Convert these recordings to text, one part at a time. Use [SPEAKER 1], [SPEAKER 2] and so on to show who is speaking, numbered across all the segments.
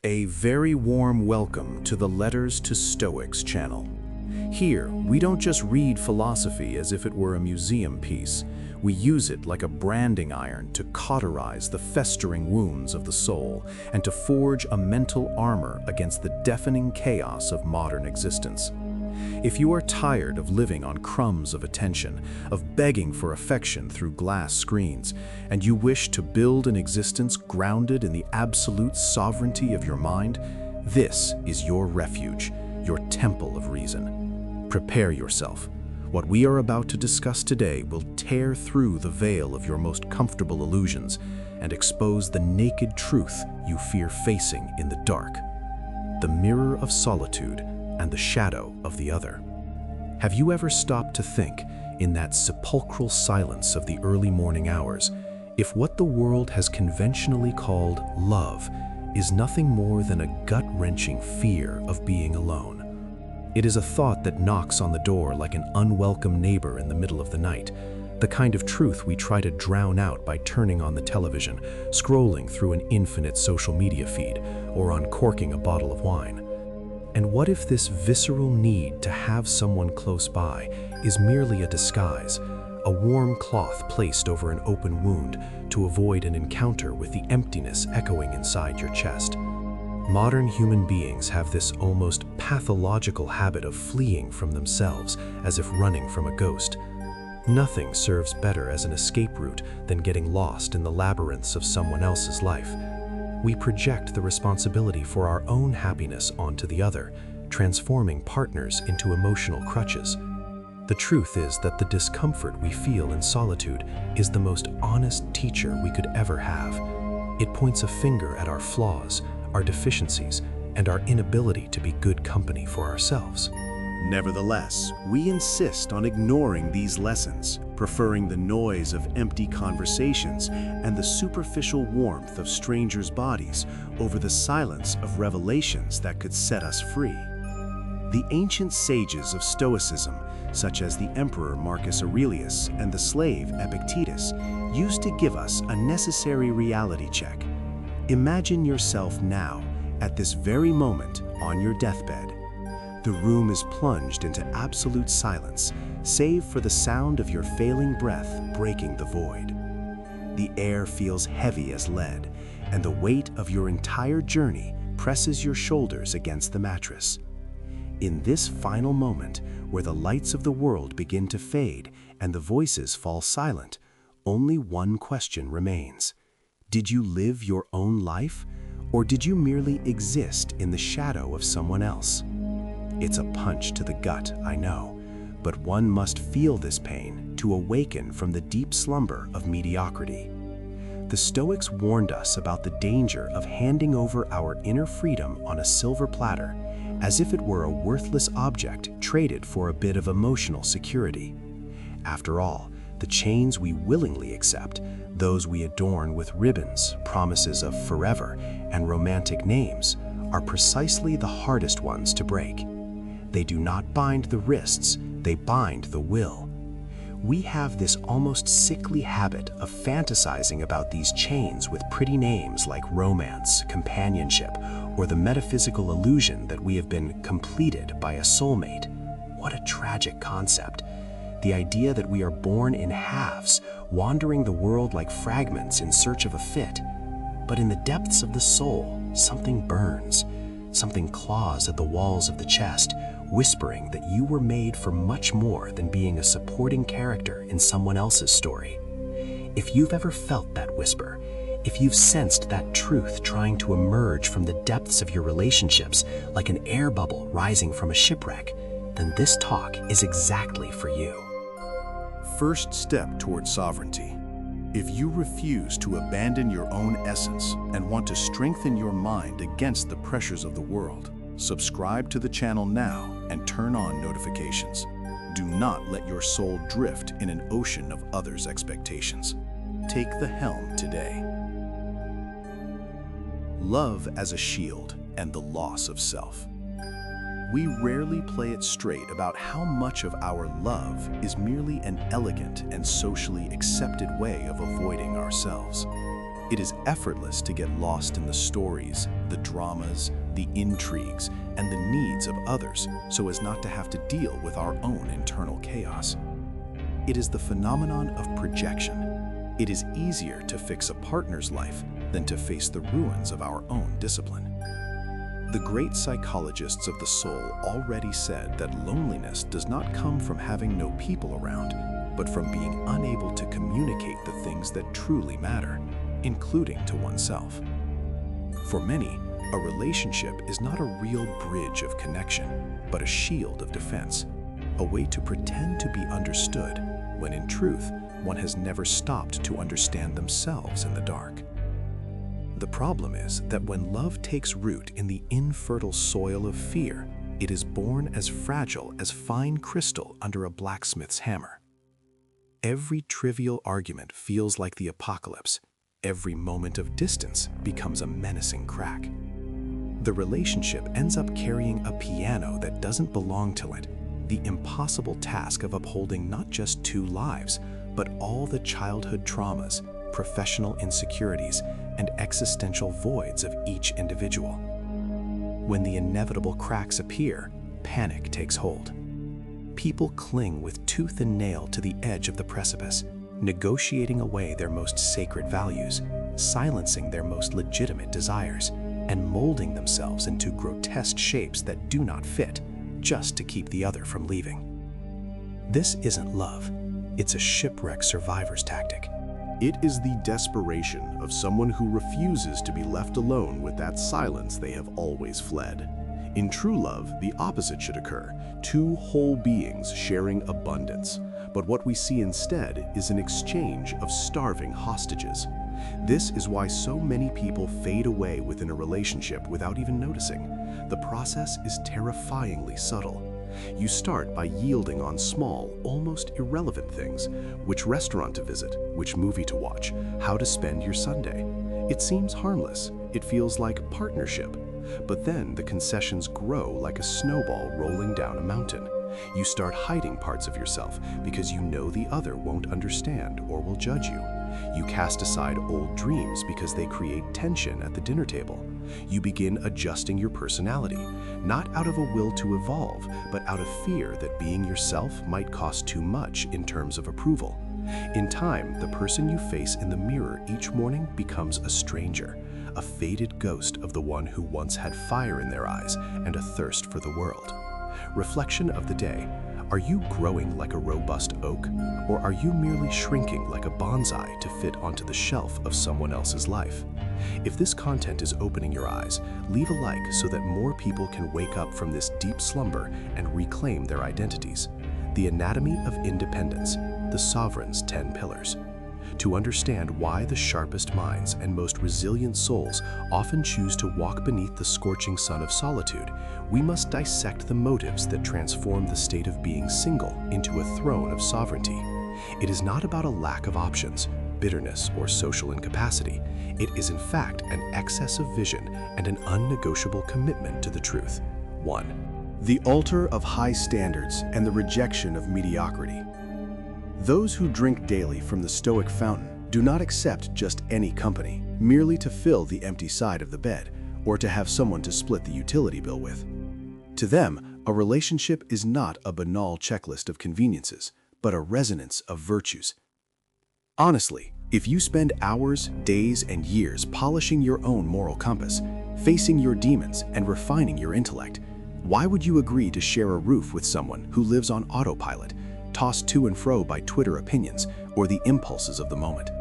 [SPEAKER 1] A very warm welcome to the Letters to Stoics channel. Here, we don't just read philosophy as if it were a museum piece. We use it like a branding iron to cauterize the festering wounds of the soul and to forge a mental armor against the deafening chaos of modern existence. If you are tired of living on crumbs of attention, of begging for affection through glass screens, and you wish to build an existence grounded in the absolute sovereignty of your mind, this is your refuge, your temple of reason. Prepare yourself. What we are about to discuss today will tear through the veil of your most comfortable illusions and expose the naked truth you fear facing in the dark. The mirror of solitude and the shadow of the other. Have you ever stopped to think, in that sepulchral silence of the early morning hours, if what the world has conventionally called love is nothing more than a gut-wrenching fear of being alone? It is a thought that knocks on the door like an unwelcome neighbor in the middle of the night, the kind of truth we try to drown out by turning on the television, scrolling through an infinite social media feed, or uncorking a bottle of wine. And what if this visceral need to have someone close by is merely a disguise, a warm cloth placed over an open wound to avoid an encounter with the emptiness echoing inside your chest? Modern human beings have this almost pathological habit of fleeing from themselves as if running from a ghost. Nothing serves better as an escape route than getting lost in the labyrinths of someone else's life. We project the responsibility for our own happiness onto the other, transforming partners into emotional crutches. The truth is that the discomfort we feel in solitude is the most honest teacher we could ever have. It points a finger at our flaws, our deficiencies, and our inability to be good company for ourselves.
[SPEAKER 2] Nevertheless, we insist on ignoring these lessons, preferring the noise of empty conversations and the superficial warmth of strangers' bodies over the silence of revelations that could set us free. The ancient sages of Stoicism, such as the Emperor Marcus Aurelius and the slave Epictetus, used to give us a necessary reality check. Imagine yourself now, at this very moment, on your deathbed. The room is plunged into absolute silence, save for the sound of your failing breath breaking the void. The air feels heavy as lead, and the weight of your entire journey presses your shoulders against the mattress. In this final moment, where the lights of the world begin to fade and the voices fall silent, only one question remains. Did you live your own life, or did you merely exist in the shadow of someone else? It's a punch to the gut, I know, but one must feel this pain to awaken from the deep slumber of mediocrity. The Stoics warned us about the danger of handing over our inner freedom on a silver platter, as if it were a worthless object traded for a bit of emotional security. After all, the chains we willingly accept, those we adorn with ribbons, promises of forever, and romantic names, are precisely the hardest ones to break. They do not bind the wrists, they bind the will. We have this almost sickly habit of fantasizing about these chains with pretty names like romance, companionship, or the metaphysical illusion that we have been completed by a soulmate. What a tragic concept. The idea that we are born in halves, wandering the world like fragments in search of a fit. But in the depths of the soul, something burns. Something claws at the walls of the chest, whispering that you were made for much more than being a supporting character in someone else's story. If you've ever felt that whisper, if you've sensed that truth trying to emerge from the depths of your relationships like an air bubble rising from a shipwreck, then this talk is exactly for you.
[SPEAKER 1] First step toward sovereignty. If you refuse to abandon your own essence and want to strengthen your mind against the pressures of the world, subscribe to the channel now and turn on notifications. Do not let your soul drift in an ocean of others' expectations. Take the helm today. Love as a shield and the loss of self. We rarely play it straight about how much of our love is merely an elegant and socially accepted way of avoiding ourselves. It is effortless to get lost in the stories,
[SPEAKER 2] the dramas, the intrigues, and the needs of others so as not to have to deal with our own internal chaos. It is the phenomenon of projection. It is easier to fix a partner's life than to face the ruins of our own discipline. The great psychologists of the soul already said that loneliness does not come from having no people around, but from being unable to communicate the things that truly matter, including to oneself. For many, a relationship is not a real bridge of connection, but a shield of defense, a way to pretend to be understood, when in truth, one has never stopped to understand themselves in the dark. The problem is that when love takes root in the infertile soil of fear, it is born as fragile as fine crystal under a blacksmith's hammer. Every trivial argument feels like the apocalypse. Every moment of distance becomes a menacing crack. The relationship ends up carrying a piano that doesn't belong to it, the impossible task of upholding not just two lives, but all the childhood traumas, professional insecurities, and existential voids of each individual. When the inevitable cracks appear, panic takes hold. People cling with tooth and nail to the edge of the precipice, negotiating away their most sacred values, silencing their most legitimate desires, and molding themselves into grotesque shapes that do not fit, just to keep the other from leaving. This isn't love. It's a shipwreck survivor's tactic.
[SPEAKER 3] It is the desperation of someone who refuses to be left alone with that silence they have always fled. In true love, the opposite should occur, two whole beings sharing abundance. But what we see instead is an exchange of starving hostages. This is why so many people fade away within a relationship without even noticing. The process is terrifyingly subtle. You start by yielding on small, almost irrelevant things: which restaurant to visit, which movie to watch, how to spend your Sunday. It seems harmless. It feels like partnership. But then the concessions grow like a snowball rolling down a mountain. You start hiding parts of yourself because you know the other won't understand or will judge you. You cast aside old dreams because they create tension at the dinner table. You begin adjusting your personality, not out of a will to evolve, but out of fear that being yourself might cost too much in terms of approval. In time, the person you face in the mirror each morning becomes a stranger, a faded ghost of the one who once had fire in their eyes and a thirst for the world. Reflection of the day: are you growing like a robust oak, or are you merely shrinking like a bonsai to fit onto the shelf of someone else's life? If this content is opening your eyes, leave a like so that more people can wake up from this deep slumber and reclaim their identities. The Anatomy of Independence, the Sovereign's 10 Pillars. To understand why the sharpest minds and most resilient souls often choose to walk beneath the scorching sun of solitude, we must dissect the motives that transform the state of being single into a throne of sovereignty. It is not about a lack of options, bitterness, or social incapacity. It is in fact an excess of vision and an unnegotiable commitment to the truth. 1.
[SPEAKER 2] The altar of high standards and the rejection of mediocrity. Those who drink daily from the Stoic fountain do not accept just any company, merely to fill the empty side of the bed, or to have someone to split the utility bill with. To them, a relationship is not a banal checklist of conveniences, but a resonance of virtues. Honestly, if you spend hours, days, and years polishing your own moral compass, facing your demons, and refining your intellect, why would you agree to share a roof with someone who lives on autopilot, tossed to and fro by Twitter opinions or the impulses of the moment?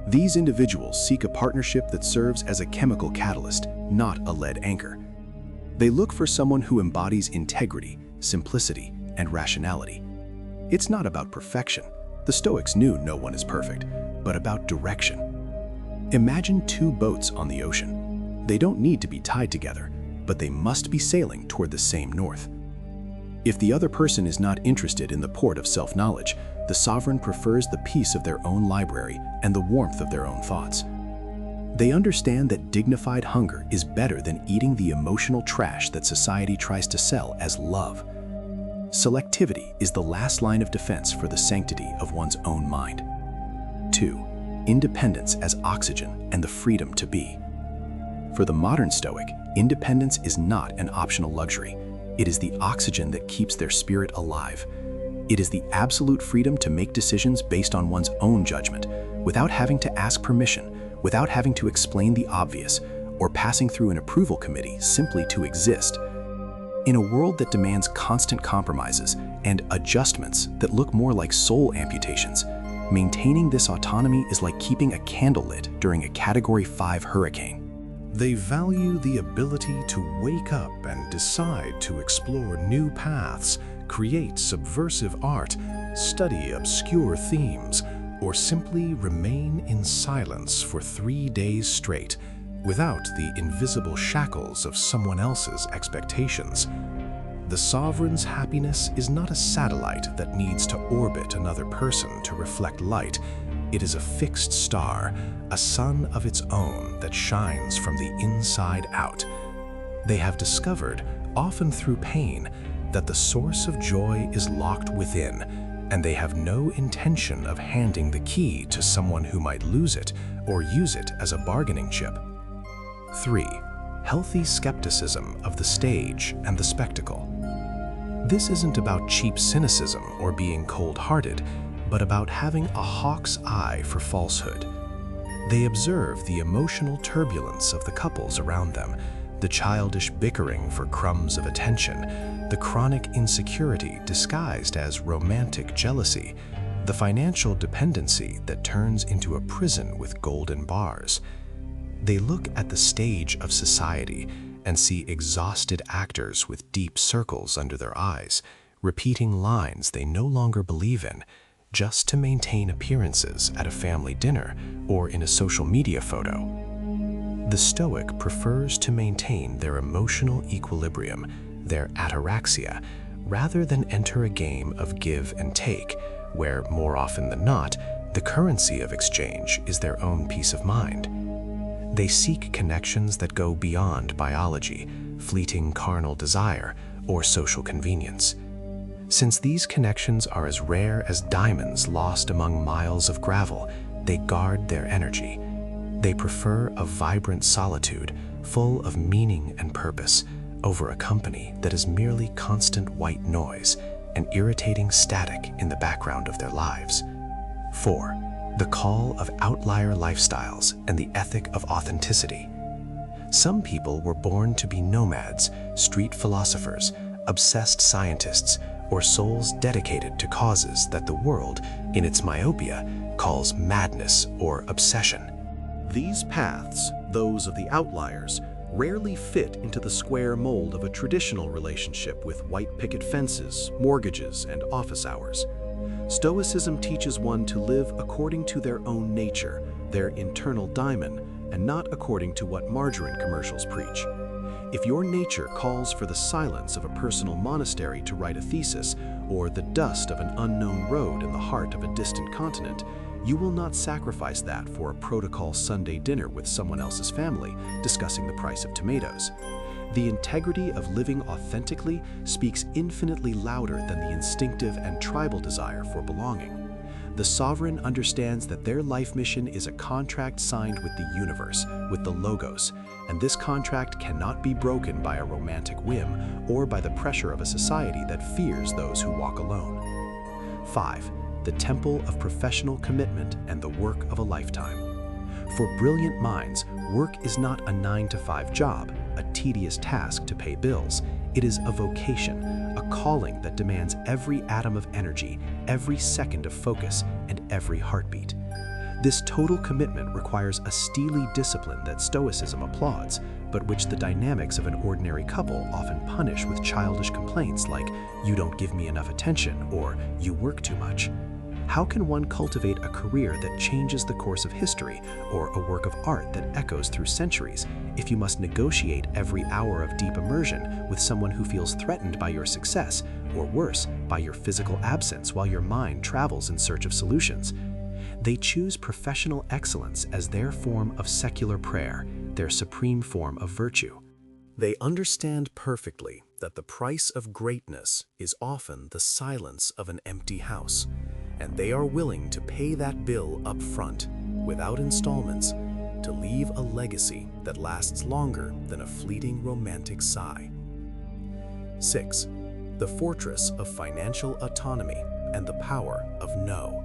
[SPEAKER 2] These individuals seek a partnership that serves as a chemical catalyst, not a lead anchor. They look for someone who embodies integrity, simplicity, and rationality. It's not about perfection. The Stoics knew no one is perfect, but about direction. Imagine two boats on the ocean. They don't need to be tied together, but they must be sailing toward the same north. If the other person is not interested in the port of self-knowledge, the sovereign prefers the peace of their own library and the warmth of their own thoughts. They understand that dignified hunger is better than eating the emotional trash that society tries to sell as love. Selectivity is the last line of defense for the sanctity of one's own mind. 2. Independence as oxygen and the freedom to be.
[SPEAKER 1] For the modern Stoic, independence is not an optional luxury. It is the oxygen that keeps their spirit alive. It is the absolute freedom to make decisions based on one's own judgment, without having to ask permission, without having to explain the obvious, or passing through an approval committee simply to exist. In a world that demands constant compromises and adjustments that look more like soul amputations, maintaining this autonomy is like keeping a candle lit during a Category 5 hurricane.
[SPEAKER 2] They value the ability to wake up and decide to explore new paths, create subversive art, study obscure themes, or simply remain in silence for 3 days straight, without the invisible shackles of someone else's expectations. The sovereign's happiness is not a satellite that needs to orbit another person to reflect light. It is a fixed star, a sun of its own that shines from the inside out. They have discovered, often through pain, that the source of joy is locked within, and they have no intention of handing the key to someone who might lose it or use it as a bargaining chip. 3. Healthy skepticism of the stage and the spectacle. This isn't about cheap cynicism or being cold-hearted, but about having a hawk's eye for falsehood. They observe the emotional turbulence of the couples around them, the childish bickering for crumbs of attention, the chronic insecurity disguised as romantic jealousy, the financial dependency that turns into a prison with golden bars. They look at the stage of society and see exhausted actors with deep circles under their eyes, repeating lines they no longer believe in, just to maintain appearances at a family dinner or in a social media photo. The Stoic prefers to maintain their emotional equilibrium, their ataraxia, rather than enter a game of give and take, where, more often than not, the currency of exchange is their own peace of mind. They seek connections that go beyond biology, fleeting carnal desire, or social convenience. Since these connections are as rare as diamonds lost among miles of gravel, they guard their energy. They prefer a vibrant solitude, full of meaning and purpose, over a company that is merely constant white noise and irritating static in the background of their lives. 4. The call of outlier lifestyles and the ethic of authenticity. Some people were born to be nomads, street philosophers, obsessed scientists, or souls dedicated to causes that the world, in its myopia, calls madness or obsession. These paths, those of the outliers, rarely fit into the square mold of a traditional relationship with white picket fences, mortgages, and office hours. Stoicism teaches one to live according to their own nature, their internal diamond, and not according to what margarine commercials preach. If your nature calls for the silence of a personal monastery to write a thesis, or the dust of an unknown road in the heart of a distant continent, you will not sacrifice that for a protocol Sunday dinner with someone else's family, discussing the price of tomatoes. The integrity of living authentically speaks infinitely louder than the instinctive and tribal desire for belonging. The sovereign understands that their life mission is a contract signed with the universe, with the logos, and this contract cannot be broken by a romantic whim or by the pressure of a society that fears those who walk alone. 5. The temple of professional commitment and the work of a lifetime. For brilliant minds, work is not a 9-to-5 job, a tedious task to pay bills. It is a vocation, a calling that demands every atom of energy, every second of focus, and every heartbeat. This total commitment requires a steely discipline that Stoicism applauds, but which the dynamics of an ordinary couple often punish with childish complaints like, "You don't give me enough attention," or "You work too much." How can one cultivate a career that changes the course of history, or a work of art that echoes through centuries, if you must negotiate every hour of deep immersion with someone who feels threatened by your success, or worse, by your physical absence while your mind travels in search of solutions? They choose professional excellence as their form of secular prayer, their supreme form of virtue. They understand perfectly that the price of greatness is often the silence of an empty house, and they are willing to pay that bill up front, without installments,
[SPEAKER 1] to leave a legacy that lasts longer than a fleeting romantic sigh. 6. The fortress of financial autonomy and the power of no.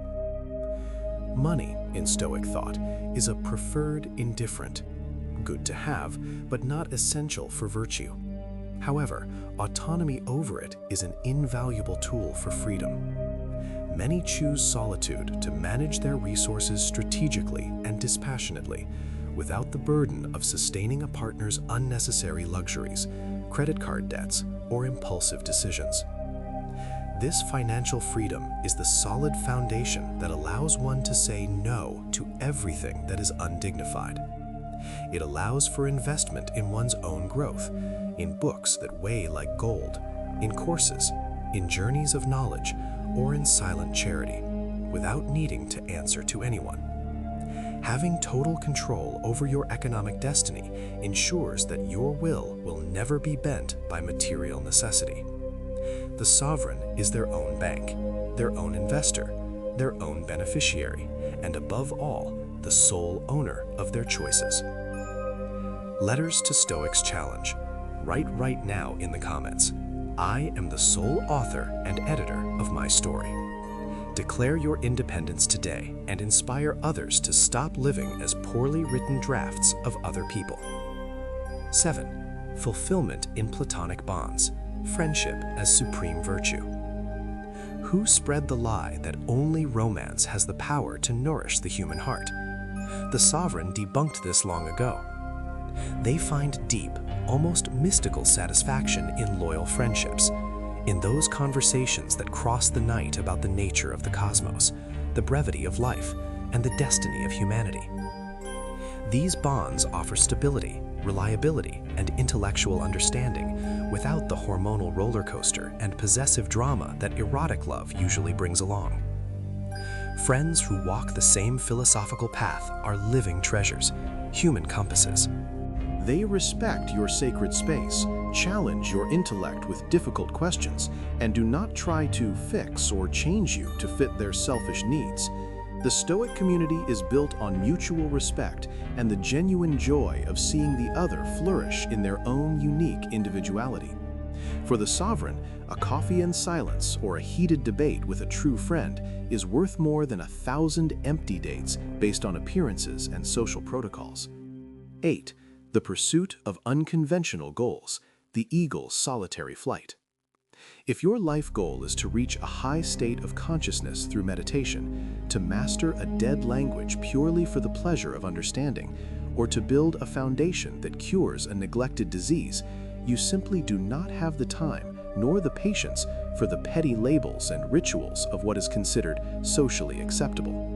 [SPEAKER 1] Money, in Stoic thought, is a preferred indifferent, good to have, but not essential for virtue. However, autonomy over it is an invaluable tool for freedom. Many choose solitude to manage their resources strategically and dispassionately, without the burden of sustaining a partner's unnecessary luxuries, credit card debts, or impulsive decisions. This financial freedom is the solid foundation that allows one to say no to everything that is undignified. It allows for investment in one's own growth, in books that weigh like gold, in courses, in journeys of knowledge, or in silent charity, without needing to answer to anyone. Having total control over your economic destiny ensures that your will never be bent by material necessity. The sovereign is their own bank, their own investor, their own beneficiary, and above all, the sole owner of their choices. Letters to Stoics challenge. Write right now in the comments, "I am the sole author and editor of my story." Declare your independence today and inspire others to stop living as poorly written drafts of other people. 7. Fulfillment in platonic bonds. Friendship as supreme virtue. Who spread the lie that only romance has the power to nourish the human heart? The sovereign debunked this long ago. They find deep, almost mystical satisfaction in loyal friendships, in those conversations that cross the night about the nature of the cosmos, the brevity of life, and the destiny of humanity. These bonds offer stability, reliability, and intellectual understanding without the hormonal roller coaster and possessive drama that erotic love usually brings along. Friends who walk the same philosophical path are living treasures, human compasses.
[SPEAKER 2] They respect your sacred space, challenge your intellect with difficult questions, and do not try to fix or change you to fit their selfish needs. The Stoic community is built on mutual respect and the genuine joy of seeing the other flourish in their own unique individuality. For the sovereign, a coffee and silence or a heated debate with a true friend is worth more than 1,000 empty dates based on appearances and social protocols. 8. The pursuit of unconventional goals, the eagle's solitary flight. If your life goal is to reach a high state of consciousness through meditation, to master a dead language purely for the pleasure of understanding, or to build a foundation that cures a neglected disease, you simply do not have the time nor the patience for the petty labels and rituals of what is considered socially acceptable.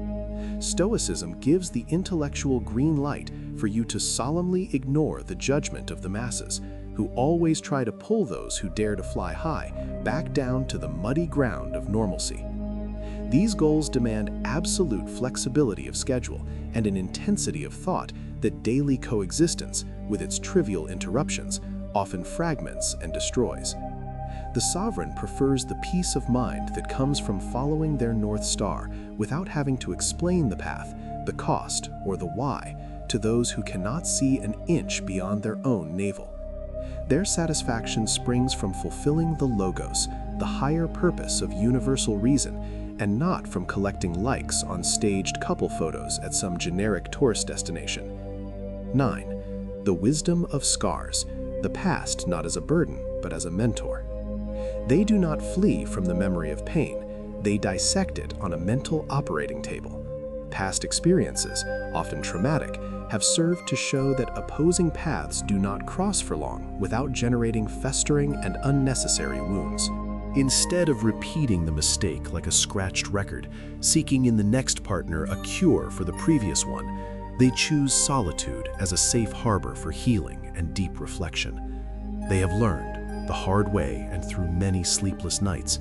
[SPEAKER 2] Stoicism gives the intellectual green light for you to solemnly ignore the judgment of the masses, who always try to pull those who dare to fly high back down to the muddy ground of normalcy. These goals demand absolute flexibility of schedule and an intensity of thought that daily coexistence, with its trivial interruptions, often fragments and destroys. The sovereign prefers the peace of mind that comes from following their North Star without having to explain the path, the cost, or the why to those who cannot see an inch beyond their own navel. Their satisfaction springs from fulfilling the logos, the higher purpose of universal reason, and not from collecting likes on staged couple photos at some generic tourist destination. 9. The wisdom of scars, the past not as a burden, but as a mentor. They do not flee from the memory of pain, they dissect it on a mental operating table. Past experiences, often traumatic, have served to show that opposing paths do not cross for long without generating festering and unnecessary wounds. Instead of repeating the mistake like a scratched record, seeking in the next partner a cure for the previous one, they choose solitude as a safe harbor for healing and deep reflection. They have learned, the hard way and through many sleepless nights,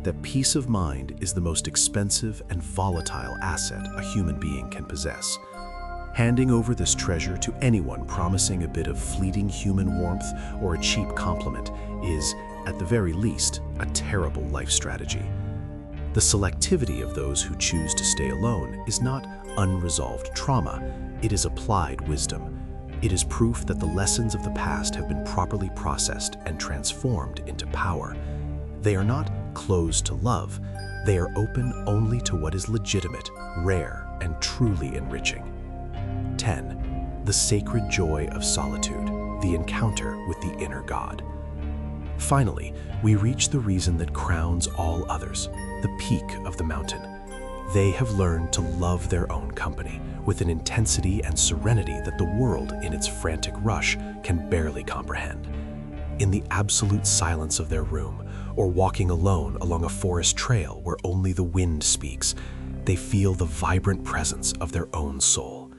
[SPEAKER 2] that peace of mind is the most expensive and volatile asset a human being can possess. Handing over this treasure to anyone promising a bit of fleeting human warmth or a cheap compliment is, at the very least, a terrible life strategy. The selectivity of those who choose to stay alone is not unresolved trauma, It is applied wisdom. It is proof that the lessons of the past have been properly processed and transformed into power. They are not closed to love. They are open only to what is legitimate, rare, and truly enriching. 10. The sacred joy of solitude, the encounter with the inner God. Finally, we reach the reason that crowns all others, the peak of the mountain. They have learned to love their own company with an intensity and serenity that the world, in its frantic rush, can barely comprehend. In the absolute silence of their room, or walking alone along a forest trail where only the wind speaks, they feel the vibrant presence of their own soul.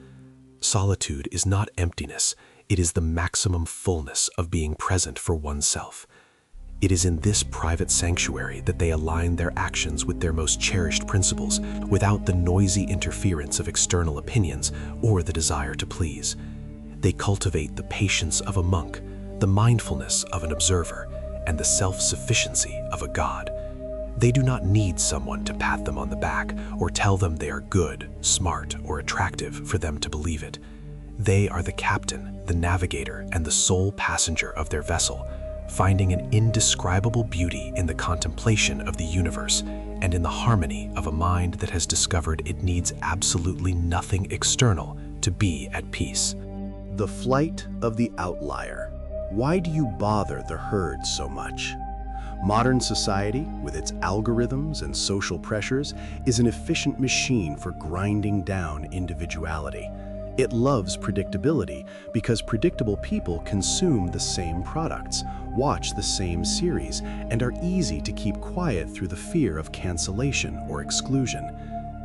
[SPEAKER 2] Solitude is not emptiness, it is the maximum fullness of being present for oneself. It is in this private sanctuary that they align their actions with their most cherished principles, without the noisy interference of external opinions or the desire to please. They cultivate the patience of a monk, the mindfulness of an observer, and the self-sufficiency of a god. They do not need someone to pat them on the back or tell them they are good, smart, or attractive for them to believe it. They are the captain, the navigator, and the sole passenger of their vessel, finding an indescribable beauty in the contemplation of the universe and in the harmony of a mind that has discovered it needs absolutely nothing external to be at peace.
[SPEAKER 3] The flight of the outlier. Why do you bother the herd so much? Modern society, with its algorithms and social pressures, is an efficient machine for grinding down individuality. It loves predictability because predictable people consume the same products, watch the same series, and are easy to keep quiet through the fear of cancellation or exclusion.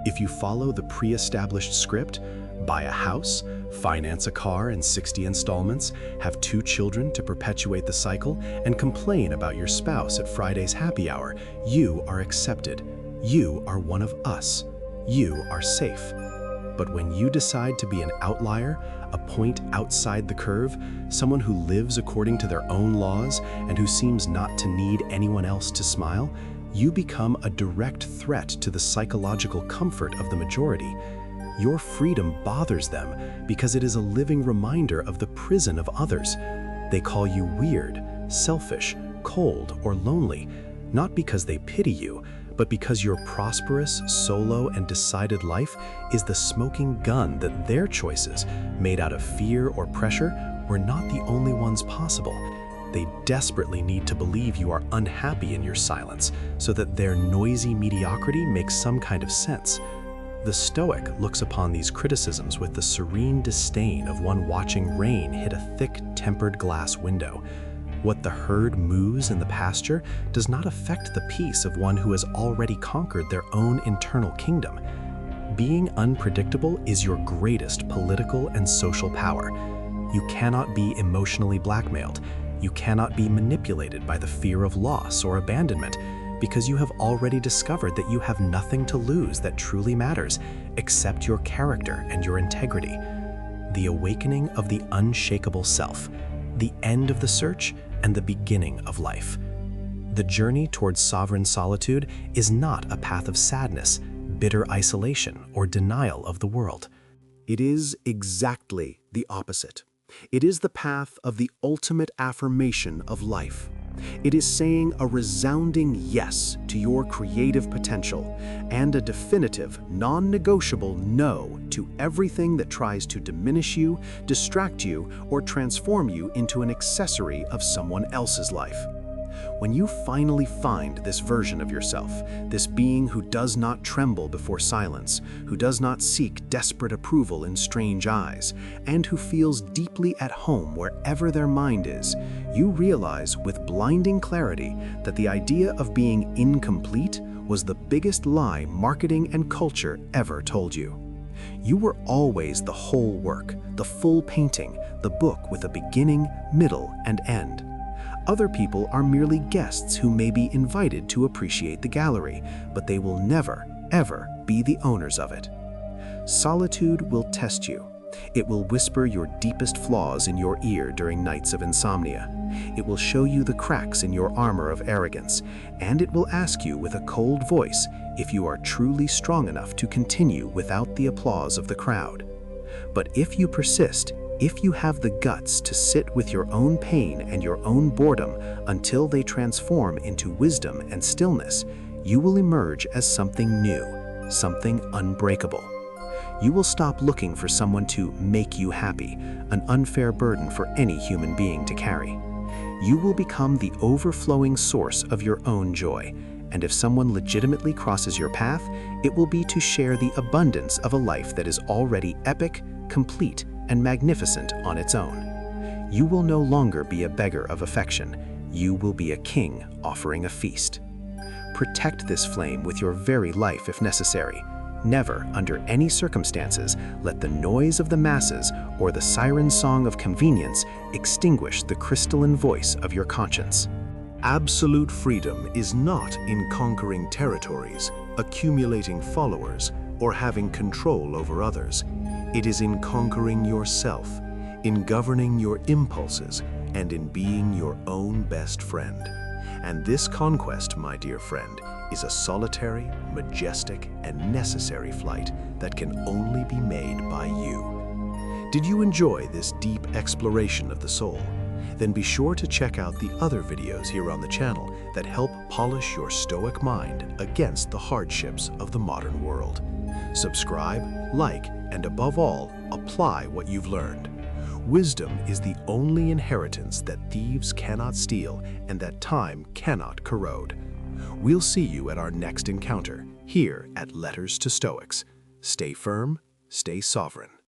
[SPEAKER 3] If you follow the pre-established script, buy a house, finance a car in 60 installments, have 2 children to perpetuate the cycle, and complain about your spouse at Friday's happy hour, you are accepted. You are one of us. You are safe. But when you decide to be an outlier, a point outside the curve, someone who lives according to their own laws and who seems not to need anyone else to smile, you become a direct threat to the psychological comfort of the majority. Your freedom bothers them because it is a living reminder of the prison of others. They call you weird, selfish, cold, or lonely, not because they pity you, but because your prosperous, solo, and decided life is the smoking gun that their choices, made out of fear or pressure, were not the only ones possible. They desperately need to believe you are unhappy in your silence, so that their noisy mediocrity makes some kind of sense. The Stoic looks upon these criticisms with the serene disdain of one watching rain hit a thick, tempered glass window. What the herd moves in the pasture does not affect the peace of one who has already conquered their own internal kingdom. Being unpredictable is your greatest political and social power. You cannot be emotionally blackmailed. You cannot be manipulated by the fear of loss or abandonment, because you have already discovered that you have nothing to lose that truly matters, except your character and your integrity. The awakening of the unshakable self, the end of the search, and the beginning of life. The journey towards sovereign solitude is not a path of sadness, bitter isolation, or denial of the world.
[SPEAKER 2] It is exactly the opposite. It is the path of the ultimate affirmation of life. It is saying a resounding yes to your creative potential and a definitive, non-negotiable no to everything that tries to diminish you, distract you, or transform you into an accessory of someone else's life. When you finally find this version of yourself, this being who does not tremble before silence, who does not seek desperate approval in strange eyes, and who feels deeply at home wherever their mind is, you realize with blinding clarity that the idea of being incomplete was the biggest lie marketing and culture ever told you. You were always the whole work, the full painting, the book with a beginning, middle, and end. Other people are merely guests who may be invited to appreciate the gallery, but they will never, ever be the owners of it. Solitude will test you. It will whisper your deepest flaws in your ear during nights of insomnia. It will show you the cracks in your armor of arrogance, and it will ask you with a cold voice if you are truly strong enough to continue without the applause of the crowd. But if you persist, if you have the guts to sit with your own pain and your own boredom until they transform into wisdom and stillness, you will emerge as something new, something unbreakable. You will stop looking for someone to make you happy, an unfair burden for any human being to carry. You will become the overflowing source of your own joy, and if someone legitimately crosses your path, it will be to share the abundance of a life that is already epic, complete, and magnificent on its own. You will no longer be a beggar of affection. You will be a king offering a feast. Protect this flame with your very life if necessary. Never, under any circumstances, let the noise of the masses or the siren song of convenience extinguish the crystalline voice of your conscience.
[SPEAKER 3] Absolute freedom is not in conquering territories, accumulating followers, or having control over others. It is in conquering yourself, in governing your impulses, and in being your own best friend. And this conquest, my dear friend, is a solitary, majestic, and necessary flight that can only be made by you. Did you enjoy this deep exploration of the soul? Then be sure to check out the other videos here on the channel that help polish your stoic mind against the hardships of the modern world. Subscribe, like, and above all, apply what you've learned. Wisdom is the only inheritance that thieves cannot steal and that time cannot corrode. We'll see you at our next encounter, here at Letters to Stoics. Stay firm, stay sovereign.